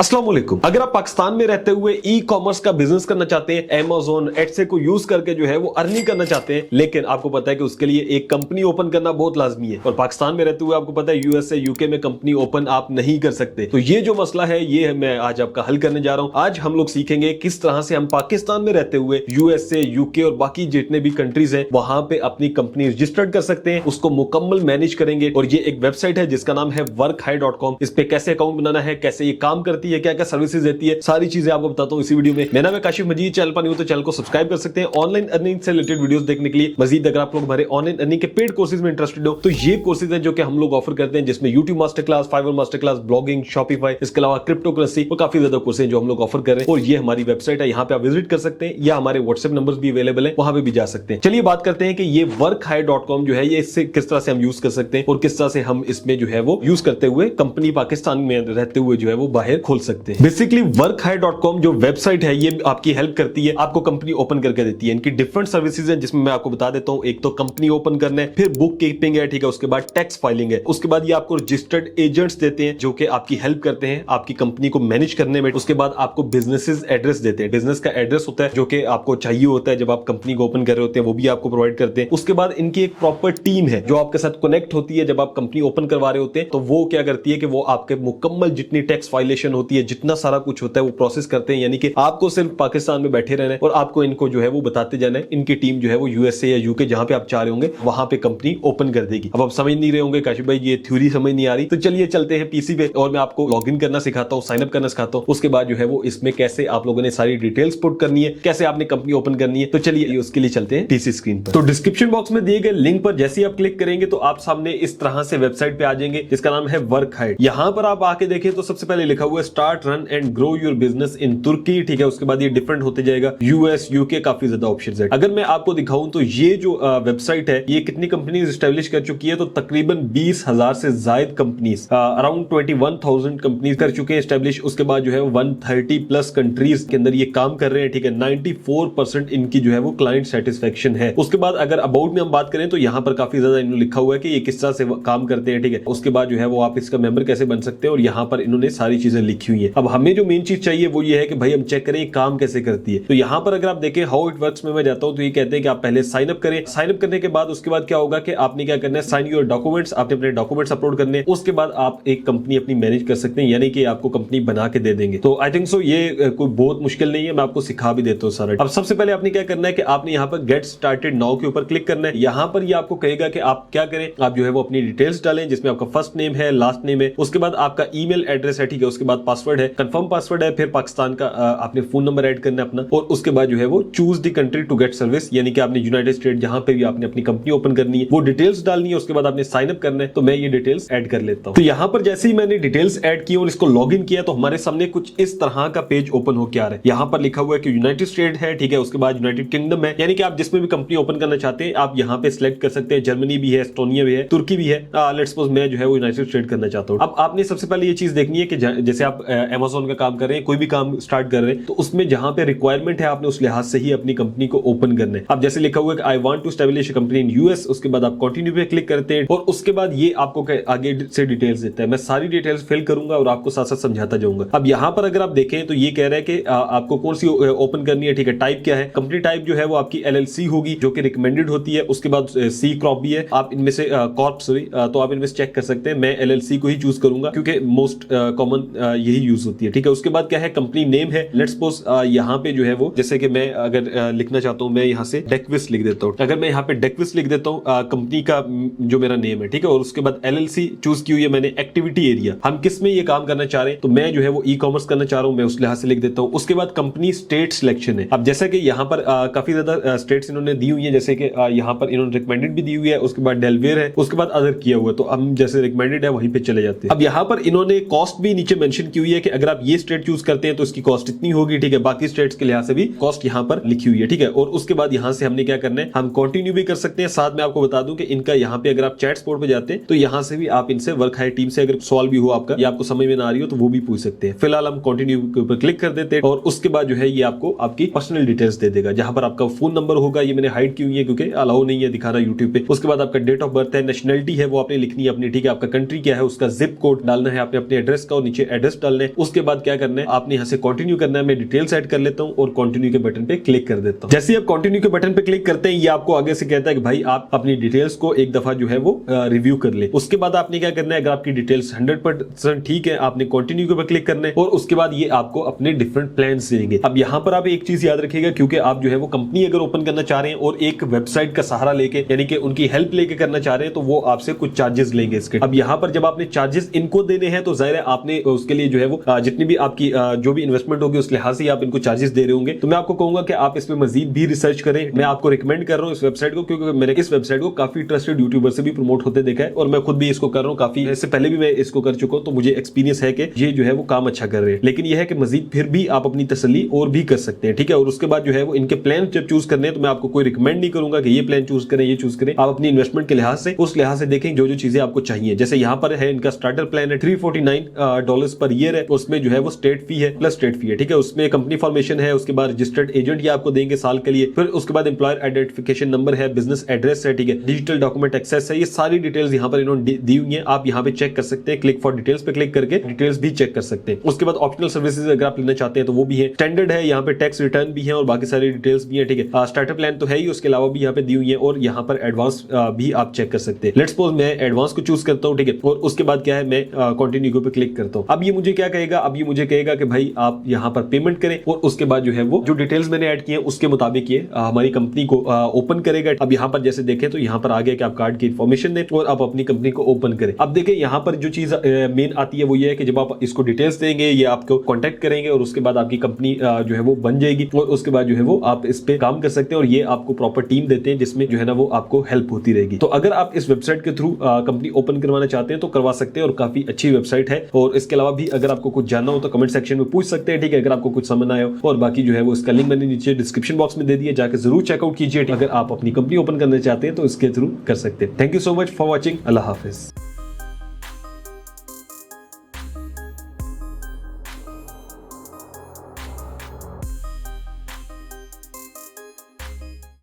अस्सलाम वालेकुम। अगर आप पाकिस्तान में रहते हुए ई कॉमर्स का बिजनेस करना चाहते हैं, Amazon एडसे को यूज करके जो है वो अर्निंग करना चाहते हैं, लेकिन आपको पता है कि उसके लिए एक कंपनी ओपन करना बहुत लाजमी है और पाकिस्तान में रहते हुए आपको पता है यूएसए यूके में कंपनी ओपन आप नहीं कर सकते। तो ये जो मसला है ये मैं आज आपका हल करने जा रहा हूं। आज हम लोग सीखेंगे किस तरह से हम पाकिस्तान में रहते हुए यूएसए यूके और बाकी जितने भी कंट्रीज हैं वहां पे अपनी कंपनी रजिस्टर्ड कर सकते हैं, उसको मुकम्मल मैनेज करेंगे। और ये एक वेबसाइट है जिसका नाम है workhi.com। इस पे कैसे अकाउंट बनाना है, कैसे ये काम करती है, क्या क्या सर्विसेज देती है, सारी चीजें आपको बताता हूं इसी वीडियो में। मेरा नाम है काशिफ मजीद। चैनल पर न्यू तो चैनल को सब्सक्राइब कर सकते हैं ऑनलाइन अर्निंग से रिलेटेड वीडियोस देखने के लिए। मजीद अगर आप लोग हमारे ऑनलाइन अर्निंग के पेड कोर्सेज में इंटरेस्टेड हो तो ये कोर्सेज है जो कि हम लोग ऑफर करते हैं, जिसमें YouTube master class, Fiverr master class, blogging, Shopify, इसके अलावा क्रिप्टो करेंसी और काफी ज्यादा कोर्सेज जो हम लोग ऑफर कर रहे हैं। और ये हमारी वेबसाइट है, यहाँ पे आप विजिट कर सकते हैं या हमारे व्हाट्सएप नंबर भी अवेलेबल है, वहां पे भी जा सकते हैं। चलिए बात करते हैं कि ये workhi.com जो है ये इससे किस तरह से हम यूज कर सकते हैं और किस तरह से हम इसमें जो है वो यूज करते हुए कंपनी पाकिस्तान में रहते हुए जो है वो बाहर खोल सकते हैं। बेसिकली workhi.com जो वेबसाइट है ये आपकी हेल्प करती है, आपको कंपनी ओपन करके देती है। इनकी डिफरेंट सर्विसेज है जिसमें मैं आपको बता देता हूं। एक तो कंपनी ओपन करना है, फिर बुक कीपिंग है, ठीक है, उसके बाद टैक्स फाइलिंग है, उसके बाद ये आपको रजिस्टर्ड एजेंट्स देते हैं जो कि आपकी हेल्प करते हैं आपकी कंपनी को मैनेज करने में। उसके बाद आपको बिजनेसेस एड्रेस देते हैं, बिजनेस का एड्रेस होता है जो कि आपको चाहिए होता है जब आप कंपनी को ओपन कर रहे होते हैं, वो भी आपको प्रोवाइड करते हैं। उसके बाद इनकी एक प्रॉपर टीम है जो आपके साथ कनेक्ट होती है जब आप कंपनी ओपन करवा रहे होते हैं। तो वो क्या करती है कि वो आपके मुकम्मल जितनी टैक्स फाइलेशन होती है, जितना सारा कुछ होता है वो प्रोसेस करते हैं। यानी कि आपको सिर्फ पाकिस्तान में बैठे रहना है और आपको इनको जो है वो बताते जाना है। इनकी टीम जो है वो यूएसए या यूके जहां पे आप चाह रहे होंगे वहां पे कंपनी ओपन कर देगी। अब आप समझ नहीं रहे होंगे काशिफ भाई ये थ्योरी समझ नहीं आ रही, तो चलिए चलते हैं पीसी पे और मैं आपको लॉगिन करना सिखाता हूँ, साइन अप करना सिखाता हूँ। उसके बाद जो है वो इसमें कैसे आप लोगों ने सारी डिटेल्स पुट करनी है, कैसे आपने कंपनी ओपन करनी है। तो चलिए उसके लिए चलते हैं पीसी स्क्रीन पर। तो डिस्क्रिप्शन बॉक्स में दिए गए लिंक पर जैसे ही आप क्लिक करेंगे तो आप सामने इस तरह से वेबसाइट पे आ जाएंगे जिसका नाम है वर्कहाई। यहाँ पर आप आके देखें तो सबसे पहले लिखा हुआ है start run and grow your business in तुर्की, ठीक है। उसके बाद ये डिफरेंट होते जाएगा, यूएस यूके, काफी ज्यादा ऑप्शंस है। अगर मैं आपको दिखाऊं तो ये जो वेबसाइट है ये कितनी कंपनीज एस्टेब्लिश कर चुकी है, तो तकरीबन 20,000 से ज्यादा कंपनीज, अराउंड 21,000 कंपनीज कर चुके हैं एस्टेब्लिश। उसके बाद जो है 130 प्लस कंट्रीज के अंदर ये काम कर रहे हैं, ठीक है। 94% इनकी जो है वो क्लाइंट सेटिस्फेक्शन है। उसके बाद अगर अबाउट में हम बात करें तो यहाँ पर काफी ज्यादा इन्होंने लिखा हुआ है कि ये किस तरह से काम करते हैं, ठीक है। उसके बाद जो है वो आप इसका मेंबर कैसे बन सकते हैं और यहाँ पर इन्होंने सारी चीजें लिखी हुई है। अब हमें जो मेन चीज चाहिए वो ये है कि भाई हम चेक करें काम कैसे करती है। तो यहाँ पर अगर आप देखें हाउ इट वर्क्स में मैं जाता हूँ तो ये कहते हैं कि आप पहले साइन अप करें। साइन अप करने के बाद उसके बाद क्या होगा कि आपने क्या करना है, साइन योर डॉक्यूमेंट्स, आपने अपने डॉक्यूमेंट्स अपलोड करने। उसके बाद आप एक कंपनी अपनी मैनेज कर सकते हैं, यानी कि आपको कंपनी बना के दे देंगे। तो आई थिंक सो ये कोई बहुत मुश्किल नहीं है, मैं आपको सिखा भी देता हूँ सारा। अब सबसे पहले आपने क्या करना है कि आपने यहाँ पर गेट स्टार्टेड नाउ के ऊपर क्लिक करना है। यहाँ पर ये आपको कहेगा कि आप क्या करें, आप जो है वो अपनी डिटेल्स डालें जिसमें आपका फर्स्ट नेम है, लास्ट नेम है, उसके बाद आपका ईमेल एड्रेस है, ठीक है। उसके बाद पासवर्ड है, कंफर्म पासवर्ड है, फिर पाकिस्तान का आपने फोन नंबर ऐड करना अपना, और उसके बाद जो है वो choose the country to get service, यानी कि आपने यूनाइटेड स्टेट जहां पे भी आपने अपनी कंपनी ओपन करनी है वो डिटेल्स डालनी है। उसके बाद आपने साइन अप करना है। तो मैं ये डिटेल्स ऐड कर लेता हूं। तो यहां पर जैसे ही मैंने डिटेल्स ऐड की और इसको लॉग इन किया तो हमारे सामने कुछ इस तरह का पेज ओपन होकर आ रहा है। यहां पर लिखा हुआ है कि यूनाइटेड स्टेट है, ठीक है। उसके बाद यूनाइटेड किंगडम है, यानी कि आप जिसमें भी कंपनी ओपन करना चाहते हैं आप यहाँ पे सिलेक्ट कर सकते हैं। जर्मनी भी है, एस्टोनिया भी है, तुर्की भी है। लेट्स सपोज मैं जो है वो यूनाइटेड स्टेट करना चाहता हूँ। अब आपने सबसे पहले ये चीज देखनी है कि जैसे आप Amazon का काम कर रहे हैं, कोई भी काम स्टार्ट कर रहे हैं, तो उसमें जहां पे रिक्वायरमेंट है आपने उस लिहाज से ही अपनी कंपनी को ओपन करना है। अब जैसे लिखा हुआ है कि I want to establish a company in US, उसके बाद आप कंटिन्यू पे क्लिक करते हैं और उसके बाद ये आपको आगे से डिटेल्स देता है। मैं सारी डिटेल्स फिल करूंगा और आपको साथ साथ समझाता जाऊंगा। अब यहाँ पर अगर आप देखें तो ये कह रहा है कि आपको कौन सी ओपन करनी है, ठीक है। टाइप क्या है, कंपनी टाइप जो है वो आपकी LLC होगी जो कि रिकमेंडेड होती है। उसके बाद सी क्रॉप भी है, आप इनमें से कॉर्प सॉरी, तो आप इनमें से चेक कर सकते हैं। मैं LLC को ही चूज करूंगा क्योंकि मोस्ट कॉमन यही यूज होती है, ठीक है। उसके बाद क्या है, कंपनी नेम है। लेट्स सपोज यहाँ पे जो है वो जैसे कि मैं अगर लिखना चाहता हूँ, मैं यहाँ से डेक्विस लिख देता हूँ। अगर मैं यहाँ पे डेक्विस लिख देता हूँ कंपनी का जो मेरा नेम है, ठीक है। और उसके बाद LLC चूज की हुई है मैंने। एक्टिविटी एरिया, हम किस में ये काम करना चाह रहे हैं, तो मैं जो है वो ई कॉमर्स करना चाह रहा हूँ, मैं उस लिहाज से लिख देता हूँ। उसके बाद कंपनी स्टेट सिलेक्शन है। अब जैसे कि यहाँ पर काफी ज्यादा स्टेट्स इन्होंने दी हुई है, जैसे कि यहाँ पर इन्होंने रिकमेंडेड भी दी हुई है, उसके बाद डेलवेयर है, उसके बाद अदर किया हुआ है। तो हम जैसे रिकमेंडेड है वहीं पे चले जाते हैं। अब यहाँ पर इन्होंने कॉस्ट भी नीचे मेंशन की हुई है कि अगर आप ये स्टेट चूज करते हैं तो इसकी कॉस्ट इतनी होगी, ठीक है। बाकी स्टेट्स के लिहाज से भी कॉस्ट यहाँ पर लिखी हुई है, ठीक है। और उसके बाद यहाँ से हमने क्या करना है, हम कंटिन्यू भी कर सकते हैं। साथ में आपको बता दूं कि इनका यहाँ पे अगर आप चैट सपोर्ट पे जाते हैं तो यहाँ से भी आप इनसे वर्कहाई टीम से अगर सवाल भी हो आपका या आपको समझ में ना आ रही हो तो वो भी पूछ सकते हैं। फिलहाल हम कंटिन्यू के ऊपर क्लिक कर देते हैं और उसके बाद जो है ये आपको आपकी पर्सनल डिटेल्स दे देगा, जहां पर आपका फोन नंबर होगा। ये मैंने हाइड की हुई है क्योंकि अलाउ नहीं है दिखाना यूट्यूब पे। उसके बाद आपका डेट ऑफ बर्थ है, नेशनलिटी है वो आपने लिखनी है अपनी, ठीक है। आपका कंट्री क्या है, उसका जिप कोड डालना है आपने अपने एड्रेस का और नीचे एड्रेस डालना डालने हैं। उसके बाद क्या करना है, आपने यहाँ से कंटिन्यू करना है। मैं डिटेल्स ऐड कर लेता हूँ और कंटिन्यू के बटन पे क्लिक कर देता हूँ। जैसे ही आप कंटिन्यू के बटन पे क्लिक करते हैं, ये आपको आगे से कहता है कि भाई आप अपनी डिटेल्स को एक दफा जो है वो रिव्यू कर ले। उसके बाद आपने क्या करना है, अगर आपकी डिटेल्स 100% ठीक है, आपने कंटिन्यू के ऊपर क्लिक करना है और उसके बाद ये आपको अपने डिफरेंट प्लान्स देंगे। अब यहाँ पर आप एक चीज याद रखिएगा, क्योंकि आप जो है वो कंपनी अगर ओपन करना चाह रहे हैं और एक वेबसाइट का सहारा लेके यानी कि उनकी हेल्प लेके करना चाह रहे हैं, तो वो आपसे कुछ चार्जेस लेंगे इसके। अब यहाँ पर जब आपने चार्जेस इनको देने हैं तो जाहिर है आपने उसके लिए जो है वो जितनी भी आपकी जो भी इन्वेस्टमेंट होगी उस लिहाज से आप इनको चार्जेस दे रहे होंगे। तो मैं आपको कहूंगा कि आप इसमें मजीद भी रिसर्च करें। मैं आपको रिकमेंड कर रहा हूँ इस वेबसाइट को, क्योंकि मैंने इस वेबसाइट को काफी ट्रस्टेड यूट्यूबर से भी प्रमोट होते देखा है और मैं खुद भी इसको कर रहा हूँ। काफी इससे पहले भी मैं इसको कर चुका हूँ, तो मुझे एक्सपीरियंस है कि ये जो है वो काम अच्छा कर रहे हैं। लेकिन यह है कि मजीद फिर भी आप अपनी तसल्ली और भी कर सकते हैं, ठीक है। और उसके बाद जो है वो इनके प्लान जब चूज करने हैं तो मैं आपको कोई रिकमेंड नहीं करूंगा कि ये प्लान चूज करें, ये चूज करें। आप अपनी इन्वेस्टमेंट के लिहाज से उस लिहाज से देखें जो जो चीजें आपको चाहिए। जैसे यहाँ पर है इनका स्टार्टर प्लान है $349 पर ईयर है, उसमें जो है वो स्टेट फी है प्लस स्टेट फी है, ठीक है। उसमें कंपनी फॉर्मेशन है, उसके बाद रजिस्टर्ड एजेंट ये आपको देंगे साल के लिए, फिर उसके बाद एम्प्लॉयर आइडेंटिफिकेशन नंबर है, बिजनेस एड्रेस है, ठीक है, डिजिटल डॉक्यूमेंट एक्सेस है। ये सारी डिटेल्स यहाँ पर इन्होंने दी हुई है, आप यहाँ पे चेक कर सकते हैं। क्लिक फॉर डिटेल्स पे क्लिक करके डिटेल्स भी चेक कर सकते हैं। उसके बाद ऑप्शनल सर्विसेज अगर आप लेना चाहते हैं तो वो भी है, स्टैंडर्ड है, यहाँ पे टैक्स रिटर्न भी है और बाकी सारी डिटेल्स भी है, ठीक है। स्टार्टर प्लान तो है ही, उसके अलावा भी यहाँ पे दी हुई है और यहाँ पर एडवांस भी आप चेक कर सकते हैं। लेट्स सपोज मैं एडवांस को चूज करता हूँ, ठीक है, और उसके बाद क्या है मैं कंटिन्यू पे क्लिक करता हूँ। अब ये मुझे क्या कहेगा, अब ये मुझे कहेगा कि भाई आप यहाँ पर पेमेंट करें और उसके बाद जो है वो जो डिटेल्स मैंने ऐड किए उसके मुताबिक ये हमारी कंपनी को ओपन करेगा। अब यहाँ पर जैसे देखें तो यहाँ पर आ गया कि आप कार्ड की इन्फॉर्मेशन दें और आप अपनी कंपनी को ओपन करें। अब देखें यहाँ पर जो चीज मेन आती है वो ये है कि जब आप इसको डिटेल्स देंगे ये आपको कॉन्टेक्ट करेंगे और उसके बाद आपकी कंपनी जो है वो बन जाएगी और उसके बाद जो है वो आप इस पे काम कर सकते हैं और ये आपको प्रॉपर टीम देते हैं जिसमें जो है ना वो आपको हेल्प होती रहेगी। तो अगर आप इस वेबसाइट के थ्रू कंपनी ओपन करवाना चाहते हैं तो करवा सकते हैं और काफी अच्छी वेबसाइट है। और इसके अलावा भी अगर आपको कुछ जानना हो तो कमेंट सेक्शन में पूछ सकते हैं, ठीक है, अगर आपको कुछ समझ आया हो। और बाकी जो है वो इसका लिंक मैंने नीचे डिस्क्रिप्शन बॉक्स में दे दिया, जाकर जरूर चेकआउट कीजिए अगर आप अपनी कंपनी ओपन करना चाहते हैं तो इसके थ्रू कर सकते हैं। Thank you so much for watching. Allah Hafiz.